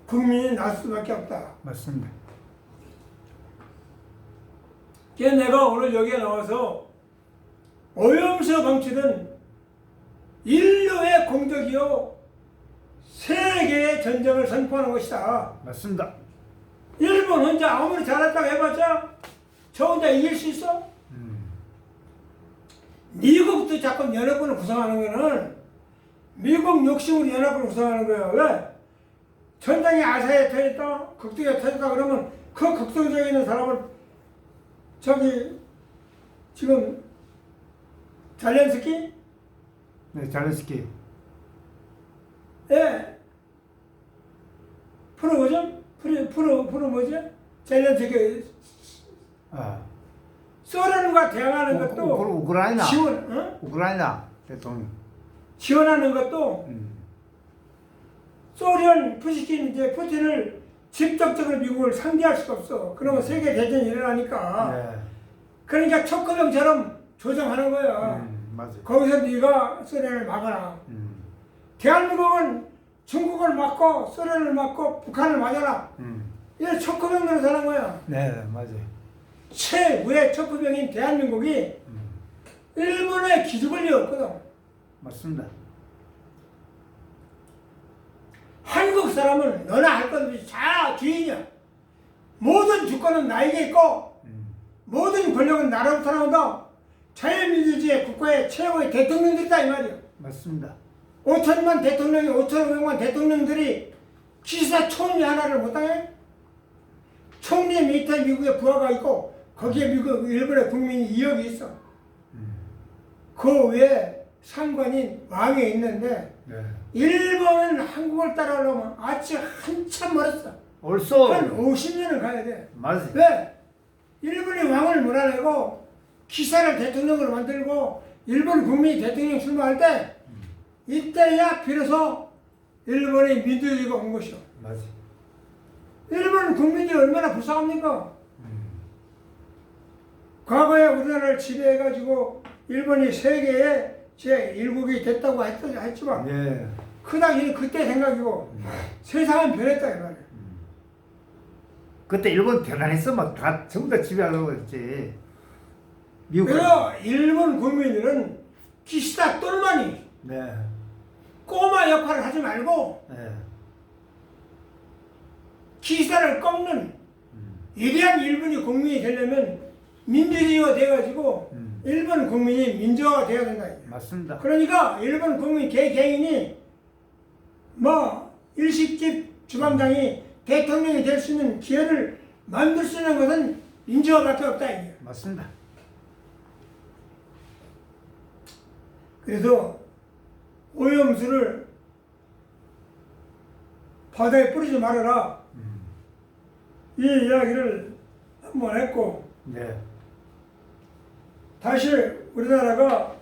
국민이 날 수밖에 없다. 맞습니다. 그래서 내가 오늘 여기에 나와서 오염수 방출은 인류의 공덕이요 세계의 전쟁을 선포하는 것이다. 맞습니다. 일본 혼자 아무리 잘했다고 해봤자 저 혼자 이길 수 있어? 미국도 자꾸 연합군을 구성하는 거는 미국 욕심으로 연합군을 구성하는 거야. 왜? 전장이 아사에 터졌다, 극동에 터졌다 그러면 그 극동적에 있는 사람을 저기 지금 잘렌스키? 네, 잘레스키. 예. 프로 뭐죠? 프로 뭐지? 잘렌스키 아, 소련과 대항하는 것도 우크라이나. 지원, 우크라이나 대통령. 지원하는 것도 소련 푸시킨 이제 푸틴을 직접적으로 미국을 상대할 수가 없어. 그러면 세계 대전이 일어나니까. 네. 그러니까 촉구병처럼 조정하는 거야. 맞아요. 거기서 네가 소련을 막아라. 대한민국은 중국을 막고 소련을 막고 북한을 맞아라. 이게 촉구병으로 사는 거야. 네, 맞아요. 최후의 촉구병인 대한민국이 일본의 기죽을 리 없거든. 맞습니다. 한국 사람은 너나 할 것 없이 다 주인이야. 모든 주권은 나에게 있고 모든 권력은 나로부터 나온다. 자유민주주의 국가의 최고의 대통령들이다 이 말이야. 맞습니다. 5천만 대통령이 5,500만 대통령들이 기사 총리 하나를 못하게? 총리 밑에 미국의 부하가 있고 거기에 미국 일본의 국민이 2억이 있어. 그 외에 상관인 왕이 있는데 네. 일본은 한국을 따라오려면 아직 한참 멀었어. 얼쏘. 한 50년을 가야 돼. 맞아요. 왜? 일본이 왕을 몰아내고 기사를 대통령으로 만들고 일본 국민이 대통령 출마할 때 이때야 비로소 일본의 민주주의가 온 것이오. 맞아요. 일본 국민들이 얼마나 불쌍합니까? 과거에 우리나라를 지배해가지고 일본이 세계의 제1국이 됐다고 했지만 예. 그 당시 그때 생각이고 세상은 변했다 이 말이야. 그때 일본 대단했으면 다 전부 다 지배하려고 했지. 미국은. 그래서 일본 국민들은 기시다 똘마니 네. 꼬마 역할을 하지 말고 네. 기사를 꺾는 위대한 일본이 국민이 되려면 민주주의가 돼가지고 일본 국민이 민주화가 돼야 된다. 맞습니다. 그러니까 일본 국민 개개인이 뭐 일식집 주방장이 대통령이 될 수 있는 기회를 만들 수 있는 것은 민주화밖에 없다 이게. 맞습니다. 그래서 오염수를 바다에 뿌리지 말아라 이 이야기를 한번 했고 네. 다시 우리나라가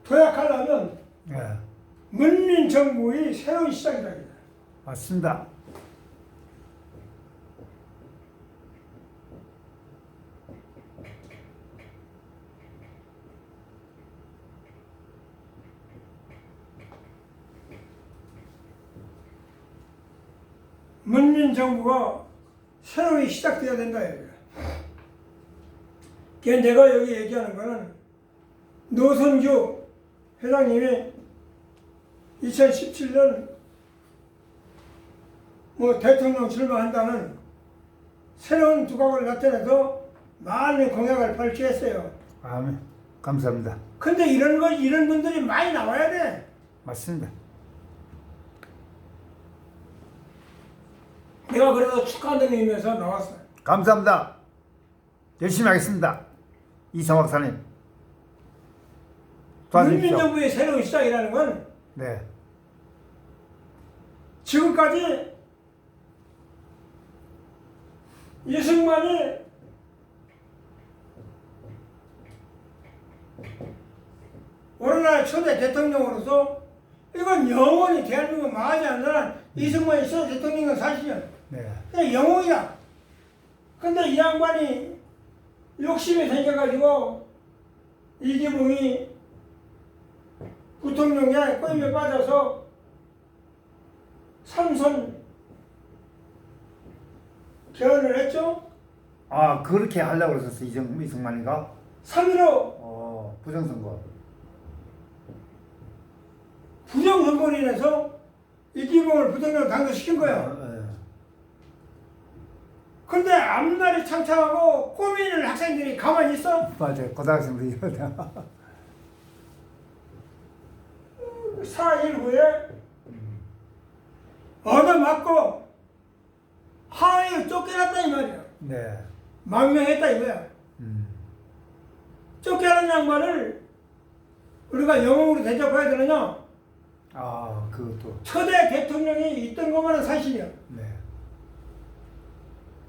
도약하려면 네. 문민정부의 새로운 시작이다. 맞습니다. 문민정부가 새로이 시작돼야 된다. 그래서 내가 여기 얘기하는 거는 노선주 회장님이 2017년 뭐 대통령 출마한다는 새로운 두각을 나타내서 많은 공약을 발표했어요. 아멘. 감사합니다. 근데 이런 분들이 많이 나와야 돼. 맞습니다. 내가 그래서 축하한다는 의미에서 나왔어요. 감사합니다. 열심히 하겠습니다. 이성학 박사님. 도와주십시오. 문민정부의 새로운 시작이라는 건 네. 지금까지 이승만이 오롯이 오늘날 초대 대통령으로서 이건 영원히 대한민국 망하지 않는 이승만이 초대 대통령인 건 사실이야. 네. 그냥 영웅이야. 근데 이 양반이 욕심이 생겨가지고 이기붕이 부통령에 꼬임에 빠져서 삼선 개헌을 했죠. 아, 그렇게 하려고 그랬었어, 이승만이가? 3.15 부정선거. 부정선거로 인해서 이기붕을 부통령 당선시킨 거야. 네. 근데 앞날이 창창하고 꼬미는 학생들이 가만히 있어? 맞아요. 고등학생들이. 4.19에 얻어맞고 하와이에 쫓겨났다 이 말이야. 네. 망명했다 이거야. 쫓겨난 양반을 우리가 영웅으로 대접해야 되느냐? 아, 그것도. 초대 대통령이 있던 것만은 사실이야. 네.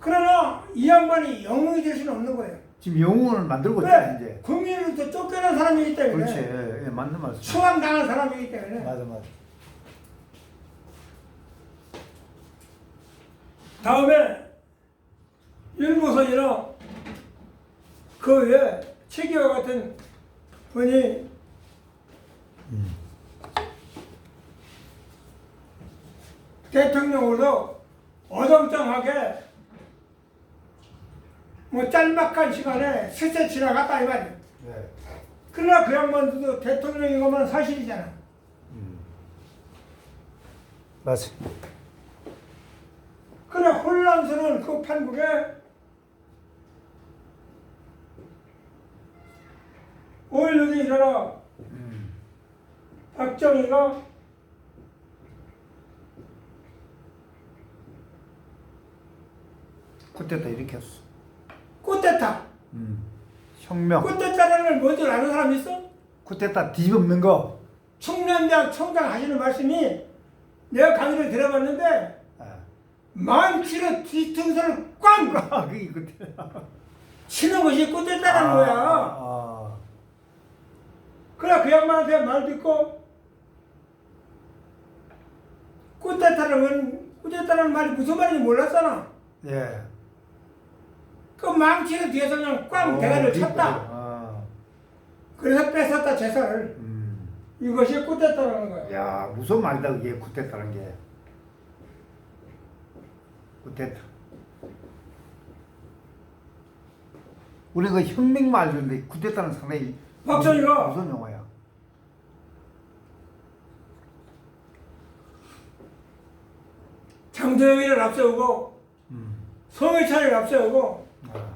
그러나 이 양반이 영웅이 될 수는 없는 거예요. 지금 영웅을 만들고 있잖아, 왜? 이제. 국민으로부터 쫓겨난 사람이기 때문에. 그렇지. 예, 맞는 말씀. 추방당한 사람이기 때문에. 맞아, 맞아. 다음에 윤무선이나 그 외에 최기와 같은 분이 대통령으로 어정쩡하게 뭐 짤막한 시간에 스쳐 지나갔다 이 말이야. 네. 그러나 그 양반도 대통령인 것만 사실이잖아. 맞아. 그러나 혼란스러운 그 판국에 오일육이 일어나 박정희가 쿠데타 일으켰어. 쿠데타. 혁명. 쿠데타라는 걸 뭔지 아는 사람 있어? 쿠데타 뒤집는 거. 청년대학 총장 하시는 말씀이 내가 강의를 들어봤는데 아, 만키로 뒤통수를 꽝 그게 쿠데타. 치는 것이 쿠데타라는 거야. 아. 그래 그 양반한테 말 듣고 쿠데타라는 말이 무슨 말인지 몰랐잖아. 예. 그 망치를 뒤에서 그냥 꽝 대가리를 쳤다. 아. 그래서 뺏었다 재산을. 이것이 쿠데타라는 거야. 야, 무슨 말이다 그게 쿠데타라는 게. 쿠데타. 우리 그 혁명 말인데 쿠데타는 상당히 박정희가 무슨 용어야? 장도영이를 앞세우고 송해찬을 앞세우고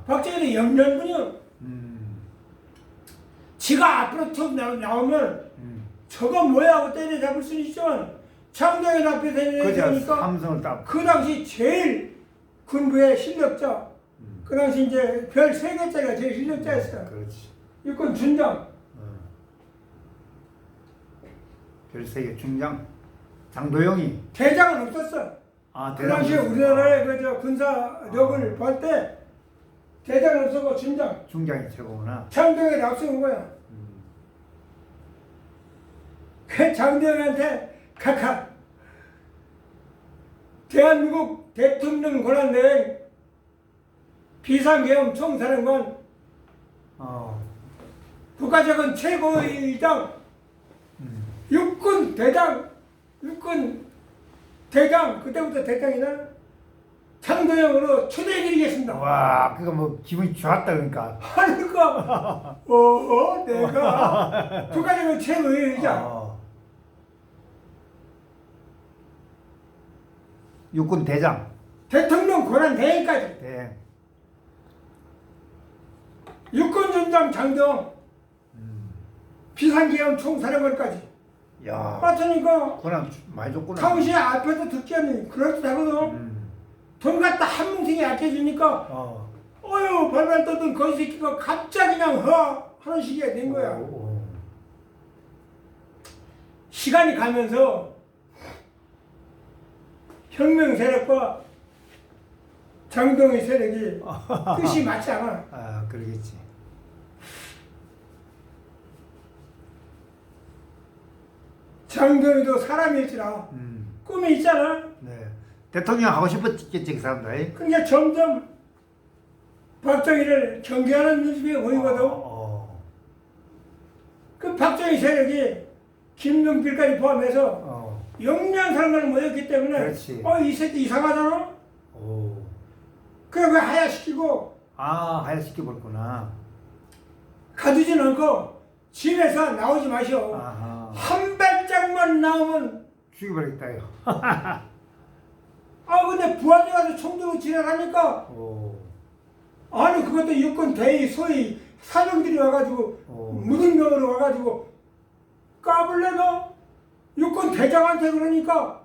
박정희는 영년분이요. 지가 앞으로 툭 나오면 저거 뭐야 하고 때려잡을 수는 있지만 장도영 앞에 그죠? 대니까 삼성을 딱. 그 당시 제일 군부의 실력자 그 당시 이제 별 3개짜리가 제일 실력자였어요. 그렇지. 육군 준장. 별세계 중장 장도영이. 대장은 없었어. 아, 그 당시에 우리나라의 그저 군사력을 볼 때 대장은 없었고 준장. 중장이 최고구나. 장도영이 앞세운 거야. 그 장도영한테 각하 대한민국 대통령 권한대행 비상계엄 총사령관 국가적인 최고의장 육군 대장 그때부터 대장이나 장도영으로 초대해드리겠습니다. 와, 그거 뭐 기분이 좋았다 그러니까. 하니까 내가 국가적인 최고의장 육군 대장. 대통령 권한 대행까지 대. 육군준장 장도영 비상계엄 총사령관까지 야. 맞으니까 권한 많이 줬구나. 당시에 앞에서 듣지 않니 그럴듯하거든. 돈 갖다 한 뭉탱이 아껴주니까 어휴 발발 떠던 거지 새끼가 갑자기 그냥 하는 식이 된 거야. 시간이 가면서 혁명 세력과 장동희 세력이 뜻이 맞지 않아. 아, 그러겠지. 장동희도 사람일지라 꿈이 있잖아. 네. 대통령 하고 싶었겠지 그 사람들. 그러니까 점점 박정희를 경계하는 모습이 보이거든. 그 박정희 세력이 김용필까지 포함해서 영리한 사람들을 모였기 때문에 그렇지. 이 새끼 이상하잖아. 그래 왜 하야시키고 하야시켜 버렸구나. 가두진 않고 집에서 나오지 마시오. 한 발짝만 나오면 죽여버리겠다요. 근데 부하들 가서 총 들고 지랄하니까 아니 그것도 육군 대위 소위 사병들이 와가지고 무등병으로 와가지고 까불래도 육군 대장한테 그러니까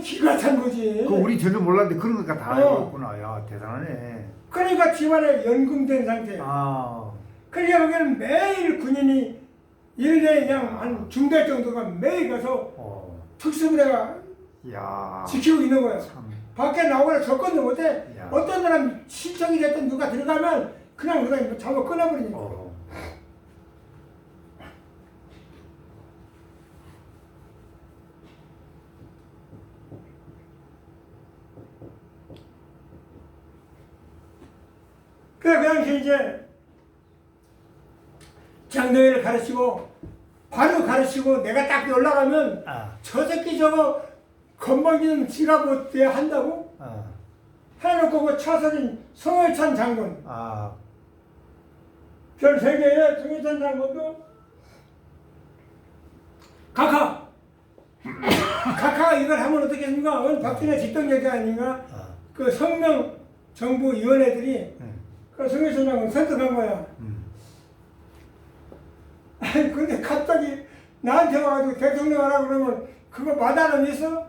기가 찬 거지. 그 우리 전혀 몰랐는데 그런 것까 다 알고 있구나. 야 대단하네. 그러니까 집안에 연금된 상태야. 그러니까 거기는 매일 군인이 1년에 그냥 한 중대 정도가 매일 가서 특수부대가 지키고 있는 거야. 밖에 나오거나 접근도 못해. 어떤 사람 신청이 됐든 누가 들어가면 그냥 누가 잡아 끊어버리니까. 그래 그 당시 이제 장동희를 가르치고 바로 가르치고 내가 딱 올라가면 저 새끼 저거 건방지는 지가 못해 한다고? 해놓고 그 차선인 성회찬 장군 별 3개에 성회찬 장군도 각하가 이걸 하면 어떻겠습니까? 그건 박근혜 집권여기 아닌가? 그 성명 정부위원회들이 그 성회찬 장군 선택한 거야. 아니 근데 갑자기 나한테 와가지고 대통령 하라 그러면 그거 마다는 있어?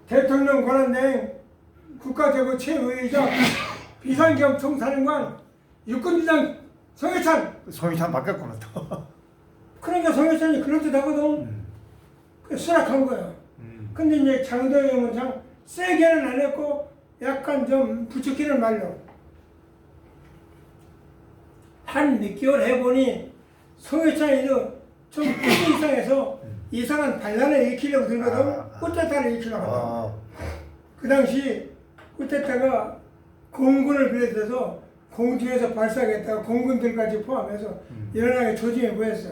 대통령 권한대행 국가대구 최의장 비상경 총사령관 육군주장 성회찬 바뀌었구나 또. 그러니까 성회찬이 그럴듯하거든. 그 수락한 거야. 근데 이제 장동영은 참 세게는 안 했고 약간 좀 부추기는 말로 한 몇 개월 해보니 성회찬이도 좀 끝이 이상해서 이상한 반란을 일으키려고 들거든. 쿠데타를 일으키려고 하거든. 그 당시 쿠데타가 공군을 비롯해서 공중에서 발사하겠다고 공군들까지 포함해서 일어나게 조짐해 보였어.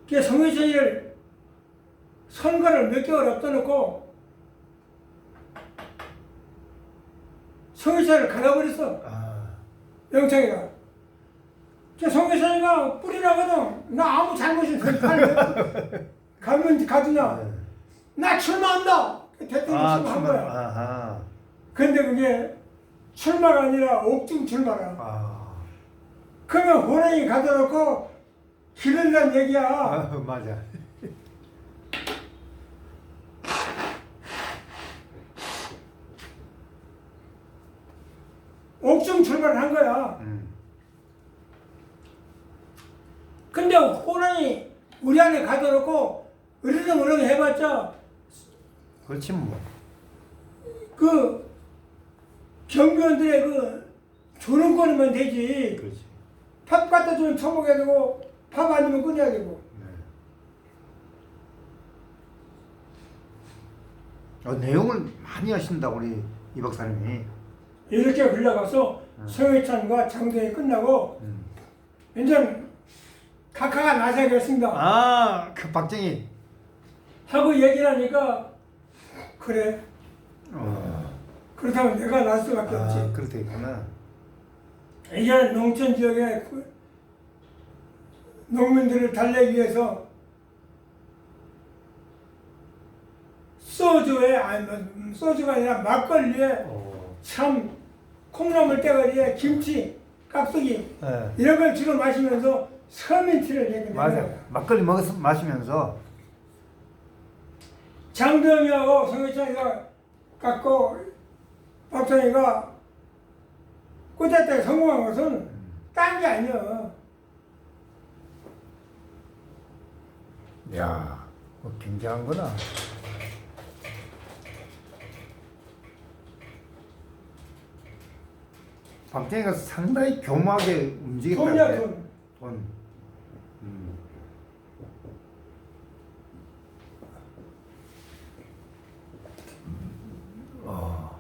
그래서 성회찬이를 선거를 몇 개월 앞둬놓고 성회찬을 갈아버렸어. 영창이가. 성회찬이가 뿌리라거든. 나 아무 잘못이 없어. 가면 가두냐. 나 출마한다. 대통령 출마한 거야. 근데 그게 출마가 아니라 옥중 출마라. 그러면 호랑이 가둬놓고 기른다는 얘기야. 맞아. 옥중 출마를 한 거야. 근데 호랑이 우리 안에 가둬놓고 으르렁으르렁 해봤자 그렇지 뭐. 그 경비원들의 그 조롱거리면 되지. 그렇지. 밥 갖다 주면 처먹어야 되고 밥 아니면 끊어야 되고. 내용을 많이 하신다 우리 이 박사님이. 이렇게 흘러가서 성회찬과 장동희 끝나고 이제 각하가 나서겠습니다. 그 박정희 하고 얘기를 하니까 그래. 그렇다면 내가 날 수밖에 없지. 그렇겠구나. 이제 농촌 지역에 농민들을 달래기 위해서 소주가 아니라 막걸리에 참 콩나물 대가리에 김치, 깍두기 이런 걸 주로 마시면서 서민티를 얘기하는 맞아. 거야. 막걸리 마시면서 장동희하고 성회찬이가 갖고 박정희가 쿠데타에 성공한 것은 딴 게 아니야. 야, 굉장한 거다. 박정희가 상당히 교묘하게 움직였다. 돈이야 돈. 돈. 어.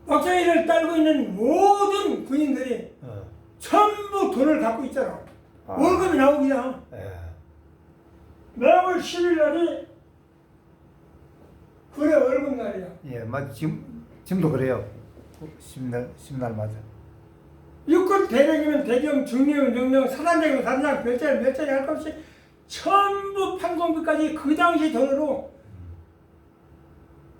박정희를 따르고 있는 모든 군인들이 어. 전부 돈을 갖고 있잖아. 아. 월급이 나오기야. 예. 매월 10일 날이 그래 월급 날이야. 예, 맞 지금도 그래요. 심날 맞아. 육군 대령이면 대령, 중령이면 중령, 사단장이면 사단장, 몇 자리 할 것 없이 전부 판공비까지 그 당시 돈으로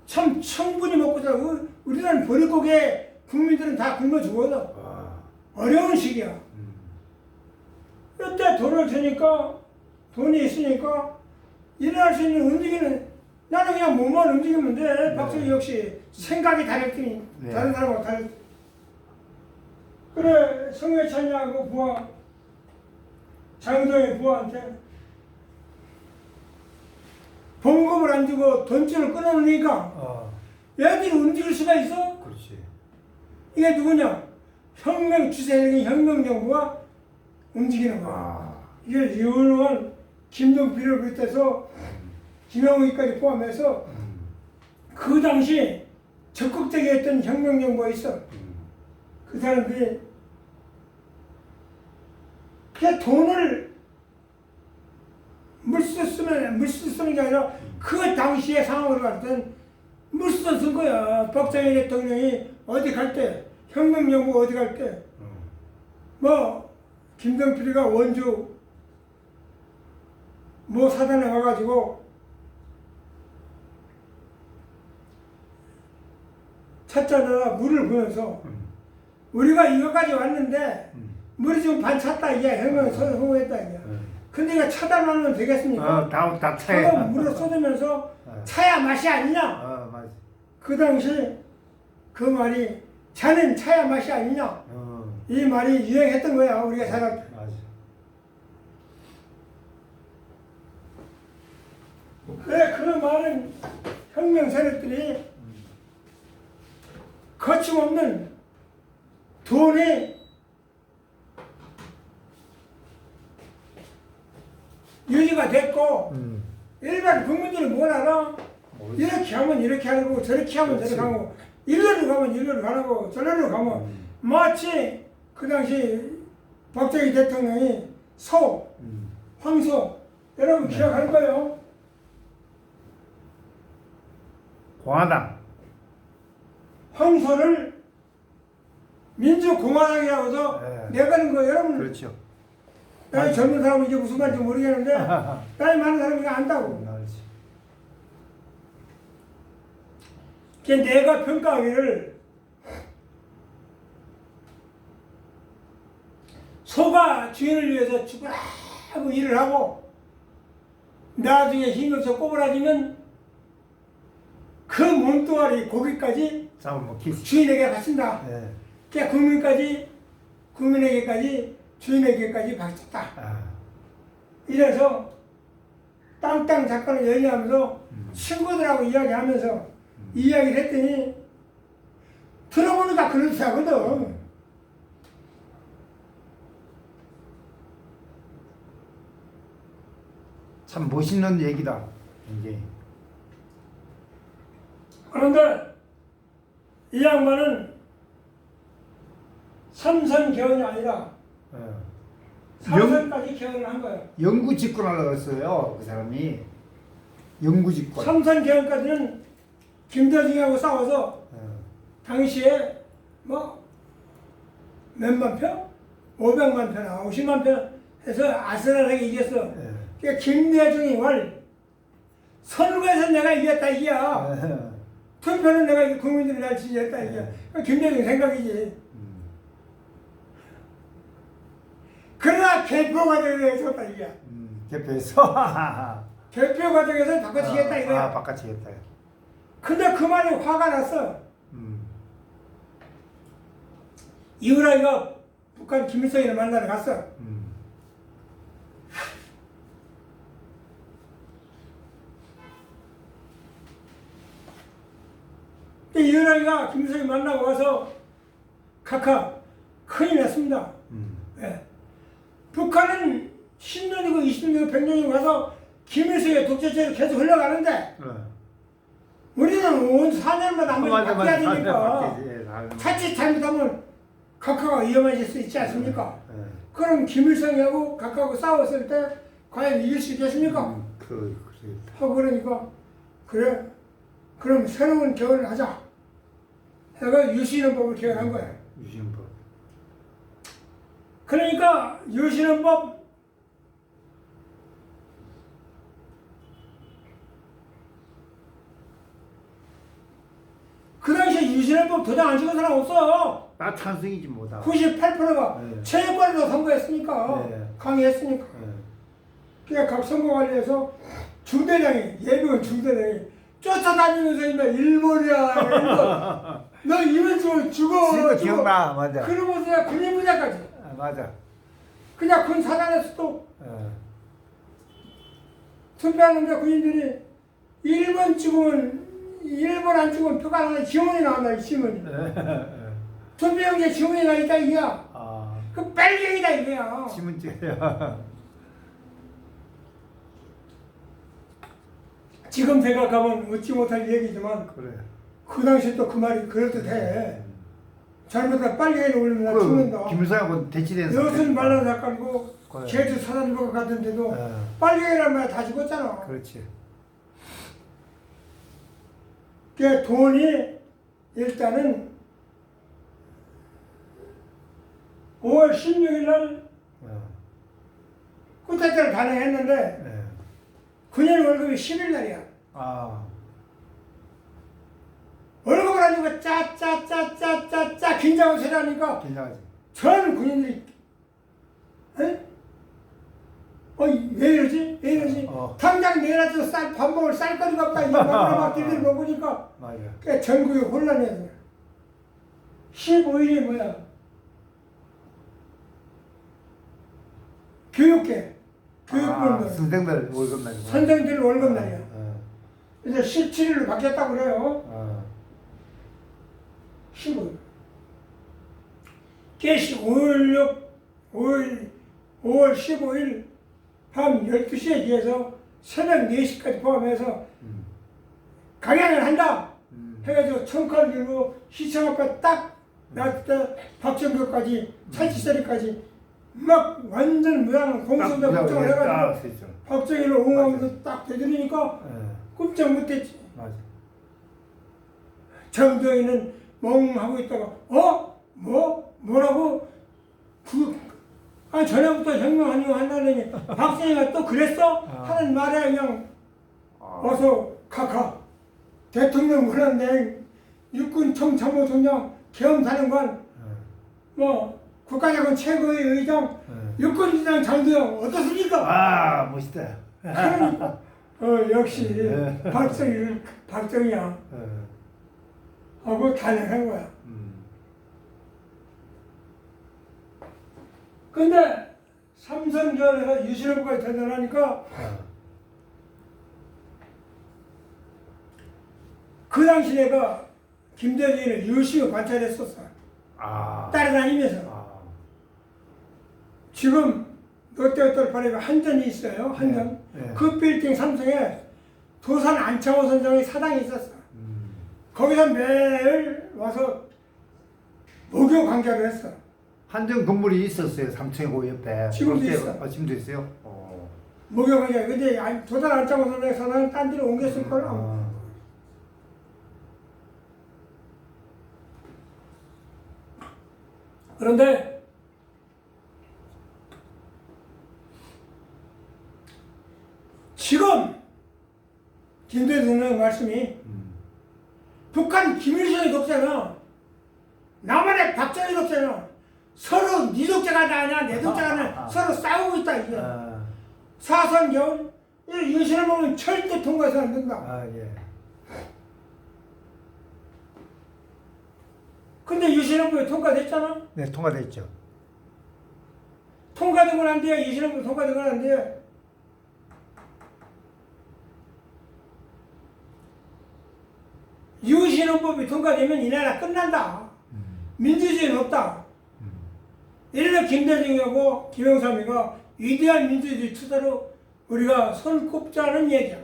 참 충분히 먹고 살고, 우리나라는 보릿고개 국민들은 다 굶어 죽어서 와. 어려운 시기야. 이때 돈을 주니까, 돈이 있으니까 일어날 수 있는 움직이는, 나는 그냥 몸만 움직이면 돼. 박정희 역시 생각이 다르더니 네. 다른 사람하고 다르. 그래, 성회찬이하고 부하, 장동의 부하한테 봉급을 안 주고 돈줄을 끊어놓으니까 어. 얘들이 움직일 수가 있어? 그렇지. 이게 누구냐? 혁명 주세력인 혁명정부가 움직이는 거야. 아. 이게 유능한 김동필을 비롯해서 김영우까지 포함해서 그 당시 적극적이 했던 혁명정부가 있어. 그 사람들이 그냥 돈을 물써 쓰는 게 아니라 그 당시의 상황을 봤을 땐 물써 쓴 거야. 박정희 대통령이 어디 갈 때, 혁명정부 어디 갈 때, 뭐 김동필이가 원주 뭐 사단에 가가지고 찻잔에다 물을 부어서 우리가 이거까지 왔는데 물이 지금 반 찼다 이게 혁명 성공했다 이게. 근데 이거 차단하면 되겠습니까? 다 차가 차야. 물을 쏟으면서 차야 맛이 아니냐? 맞아. 그 당시 그 말이 자는 차야 맛이 아니냐? 이 말이 유행했던 거야 우리가 살았. 맞아. 그래 그 말은 혁명 세력들이 거침없는 돈이 유지가 됐고 일반 국민들이 뭘 알아? 이렇게 하면 이렇게 하고 저렇게 하면 저렇게 하고 일로로 가면 일로로 가고 저로로 가면 마치 그 당시 박정희 대통령이 황소 여러분 기억할 거예요. 공화당. 황소를 민주공화당이라고 해서 내가는 거 여러분 그렇죠. 나이 젊은 사람은 이게 무슨 말인지 모르겠는데 나이 많은 사람이 이거 안다고. 그렇지. 그게 내가 평가하기를 소가 주인을 위해서 죽으라고 일을 하고 나중에 힘없어 꼬부라지면 그 몸뚱아리 고기까지 싸움 먹히지. 주인에게 바친다. 예. 그러니까 국민에게까지 주인에게까지 바쳤다. 아. 이래서 땅땅 사건을 얘기하면서 친구들하고 이야기하면서 이야기를 했더니 들어보니까 그렇다거든. 참 멋있는 얘기다. 이게. 그런데 이 양반은 삼선 개헌이 아니라 삼선까지 개헌을 한 거예요. 영구 집권하려고 했어요. 그 사람이. 영구 집권. 삼선 개헌까지는 김대중하고 싸워서 당시에 뭐 몇만 표? 500만 표나 50만 표 해서 아슬아슬하게 이겼어. 그러니까 김대중이 선거에서 내가 이겼다 이게야. 투표는 내가 국민들이 날 지지했다 이게. 김대중 생각이지. 그러나 개표 과정에서 졌다 이게. 개표해서. 개표 과정에서 바꿔치겠다 이거야. 바꿔치겠다. 근데 그 말이 화가 났어. 이후라이가 북한 김일성이를 만나러 갔어. 이후라이가 김일성이 만나고 와서 각하 큰일 났습니다. 예. 북한은 10년이고 20년이고 100년이고 가서 김일성의 독재체로 계속 흘러가는데 우리는 온 4년마다 한 번씩 바뀌어야 되니까 자칫 잘못하면 각하가 위험해질 수 있지 않습니까? 그럼 김일성하고 각하하고 싸웠을 때 과연 이길 수 있겠습니까? 그러니까 그래 그럼 새로운 개헌을 하자 해가 유신헌법을 개헌한 거야. 유신헌법. 그러니까 유신헌법 그 당시에 유신헌법 도장 안 찍은 사람 없어. 나 찬성이지 뭐다. 98%가 네. 체육관에서 선거했으니까 네. 강의했으니까. 그러니까 각 선거관리에서 중대장이 예비군 중대장이 쫓아다니면서 인마 일본이야 일본 너 이번 주 죽어 기억나 맞아. 그러면서 내가 군인부대까지 맞아. 그냥 군 사단에서도 투표하는데 군인들이 1번 찍으면 1번 안 찍으면 표가 안 나와 지문이 나온다 이 지문이 투표용지에 지문이 나있다 이거야. 그 빨갱이다 이거야. 지문 찍어요. 지금 생각하면 웃지 못할 얘기지만 그래. 그 당시 또 그 말이 그래도 돼. 잘못하면 빨갱이를 올리면 나 죽는다. 김일성하고 대치된 여튼 말로 사건이고 그래. 제주 사단법 같은데도 빨갱이란 말 다 죽었잖아. 그렇지. 그 돈이 일단은 5월 16일 날 쿠데타를 단행했는데 군인 월급이 10일 날이야. 월급을 안 주고 짜짜짜짜짜짜 긴장을 세라니까 긴장하지. 전 군인들이 에? 왜 이러지? 왜 이러지? 당장 내일아침 밥 먹을 쌀거리가 없다. 이거 막 들들 먹으니까 맞아. 전국에 혼란이야. 15일이 뭐야? 교육계. 교육부는 선생들 월급 날이고. 선생들 월급 날이야. 이제 17일로 바뀌었다고 그래요. 15일. 개시 5월 15일 밤 12시에 비해서 새벽 4시까지 포함해서 강연을 한다. 해가지고 청칼 들고 시청 앞에 딱 놨을 때 박정교까지 찰지서리까지 막 완전 무당 공수도 걱정을 해가지고 박정희를 옹호하면서 딱 되돌리니까 꼼짝 못했지. 맞아. 정정희는 멍하고 있다가 뭐라고? 전에부터 혁명하려고 한다더니 박정희가 또 그랬어? 하는 말에 그냥 어서 각하 대통령 권한대행 육군 총참모총장 계엄사령관 뭐 국가자금 최고의 의장 육군위장 장도영 어떻습니까? 멋있다. 그러니까 역시 박정희야 하고 단행한 거야. 근데 삼성전에서 유신헌법까지 대단하니까 그 당시 내가 김대중을 유심히 관찰했었어. 따라다니면서. 지금 롯데호텔 한전이 있어요. 한전. 그 빌딩 3층에 도산 안창호 선생의 사당이 있었어. 거기서 매일 와서 목요 강좌를 했어. 한전 건물이 있었어요. 3층에 그 옆에. 지금도 있어. 지금도 있어요? 목요 강좌. 근데 도산 안창호 선생의 사당은 딴 데로 옮겼을 거라. 그런데 지금 김대중의 말씀이 북한 김일성의 독재는 남한의 박정희 독재는 서로 네 독재가 아니야 내 독재가 아니야 서로 싸우고 있다 이게. 사선겨운 유신헌법은 절대 통과해서 안 된다. 근데 유신헌법이 통과됐잖아. 네, 통과됐죠. 통과되고 난 뒤에 유신헌법 통과되고 난 뒤에 유신헌법이 통과되면 이 나라 끝난다. 민주주의는 없다. 이래서 김대중하고 김영삼이가 위대한 민주주의 투자로 우리가 손 꼽자는 얘기야.